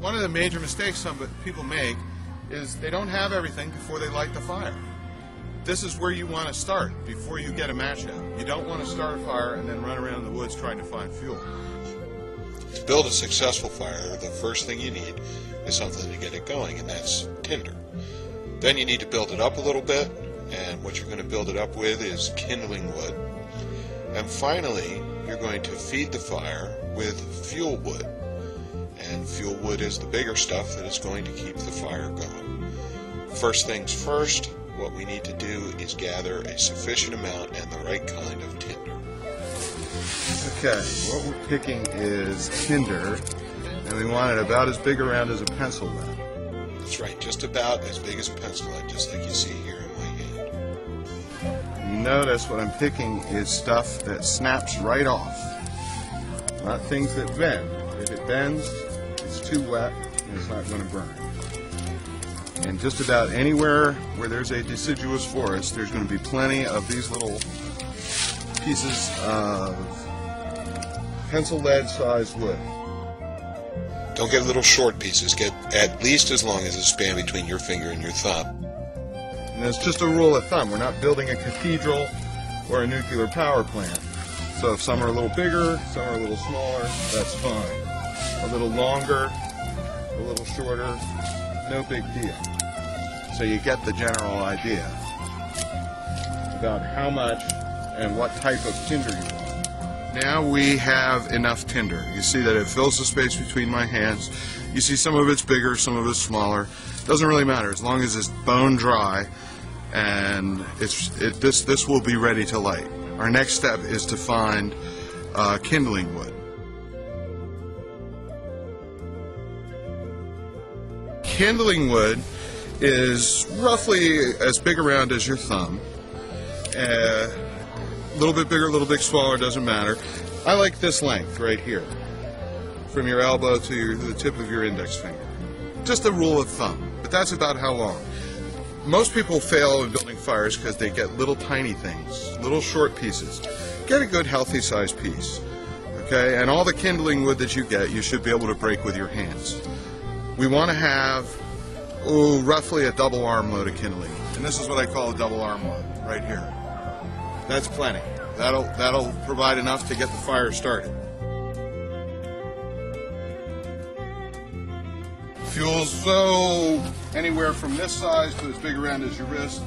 one of the major mistakes some people make is they don't have everything before they light the fire. This is where you want to start before you get a match out. You don't want to start a fire and then run around in the woods trying to find fuel. To build a successful fire, the first thing you need is something to get it going, and that's tinder. Then you need to build it up a little bit, and what you're going to build it up with is kindling wood. And finally, you're going to feed the fire with fuel wood. And fuel wood is the bigger stuff that is going to keep the fire going. First things first, what we need to do is gather a sufficient amount and the right kind of tinder. Okay, what we're picking is tinder, and we want it about as big around as a pencil lead. That's right, just about as big as a pencil lead, just like you see here in my hand. You notice what I'm picking is stuff that snaps right off, not things that bend. If it bends, it's too wet and it's not going to burn. And just about anywhere where there's a deciduous forest, there's going to be plenty of these little pieces of pencil lead sized wood. Don't get little short pieces, get at least as long as a span between your finger and your thumb. And it's just a rule of thumb. We're not building a cathedral or a nuclear power plant. So if some are a little bigger, some are a little smaller, that's fine. A little longer, a little shorter, no big deal. So you get the general idea about how much and what type of tinder you want. Now we have enough tinder. You see that it fills the space between my hands. You see some of it's bigger, some of it's smaller. Doesn't really matter as long as it's bone dry, and this will be ready to light. Our next step is to find kindling wood. Kindling wood is roughly as big around as your thumb. A little bit bigger, a little bit smaller, doesn't matter. I like this length right here, from your elbow to the tip of your index finger. Just a rule of thumb, but that's about how long. Most people fail in building fires because they get little tiny things, little short pieces. Get a good healthy sized piece, okay? And all the kindling wood that you get, you should be able to break with your hands. We want to have roughly a double arm load of kindling, and this is what I call a double arm load right here. That's plenty. That'll provide enough to get the fire started. Fuel's so anywhere from this size to as big around as your wrist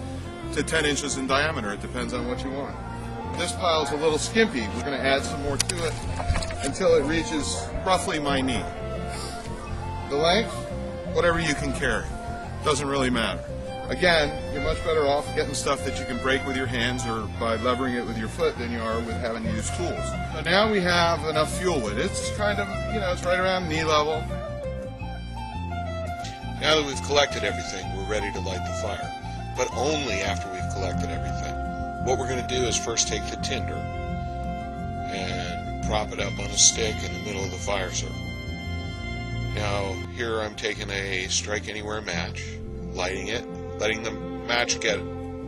to 10 inches in diameter. It depends on what you want. This pile's a little skimpy. We're going to add some more to it until it reaches roughly my knee. The length, whatever you can carry. Doesn't really matter. Again, you're much better off getting stuff that you can break with your hands or by levering it with your foot than you are with having to use tools. So now we have enough fuel wood. It's kind of, it's right around knee level. Now that we've collected everything, we're ready to light the fire, but only after we've collected everything. What we're going to do is first take the tinder and prop it up on a stick in the middle of the fire circle. Now, here I'm taking a strike anywhere match, lighting it, letting the match get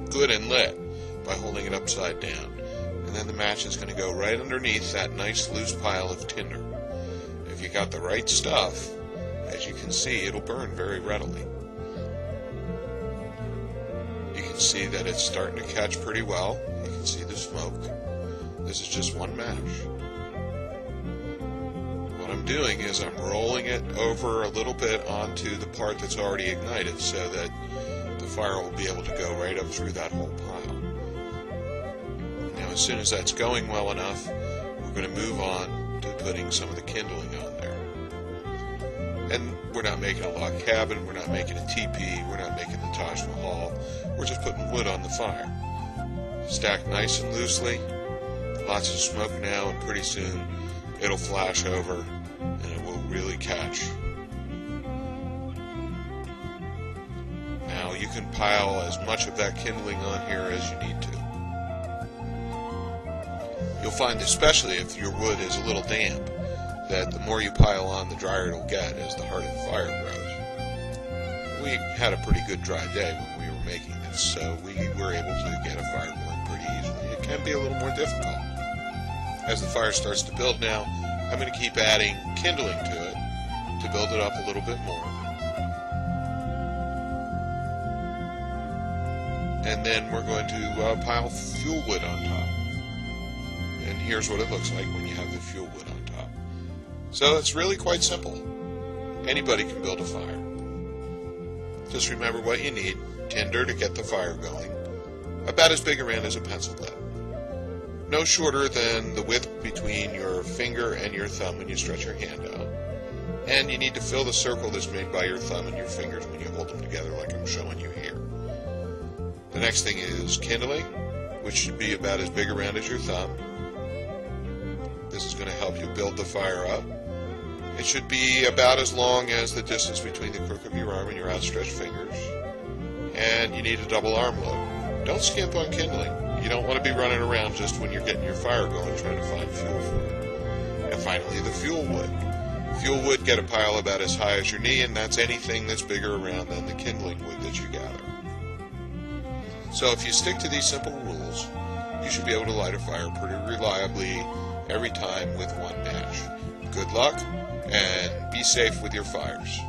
good and lit by holding it upside down. And then the match is going to go right underneath that nice loose pile of tinder. If you got the right stuff, as you can see, it'll burn very readily. You can see that it's starting to catch pretty well. You can see the smoke. This is just one match. What I'm doing is I'm rolling it over a little bit onto the part that's already ignited so that the fire will be able to go right up through that whole pile. Now, as soon as that's going well enough, we're going to move on to putting some of the kindling on there. And we're not making a log cabin, we're not making a teepee, we're not making the Taj Mahal, we're just putting wood on the fire. Stacked nice and loosely, lots of smoke now, and pretty soon it'll flash over and it will really catch. Now you can pile as much of that kindling on here as you need to. You'll find, especially if your wood is a little damp, that the more you pile on, the drier it'll get as the heart of the fire grows. We had a pretty good dry day when we were making this, so we were able to get a fire going pretty easily. It can be a little more difficult. As the fire starts to build now, I'm going to keep adding kindling to it to build it up a little bit more. And then we're going to pile fuel wood on top. And here's what it looks like when you have the fuel wood on top. So it's really quite simple. Anybody can build a fire. Just remember what you need. Tinder to get the fire going. About as big around as a pencil lead. No shorter than the width between your finger and your thumb when you stretch your hand out. And you need to fill the circle that's made by your thumb and your fingers when you hold them together like I'm showing you here. The next thing is kindling, which should be about as big around as your thumb. This is going to help you build the fire up. It should be about as long as the distance between the crook of your arm and your outstretched fingers. And you need a double arm load. Don't skimp on kindling. You don't want to be running around just when you're getting your fire going trying to find fuel for it. And finally, the fuel wood. Fuel wood, get a pile about as high as your knee, and that's anything that's bigger around than the kindling wood that you gather. So if you stick to these simple rules, you should be able to light a fire pretty reliably every time with one match. Good luck, and be safe with your fires.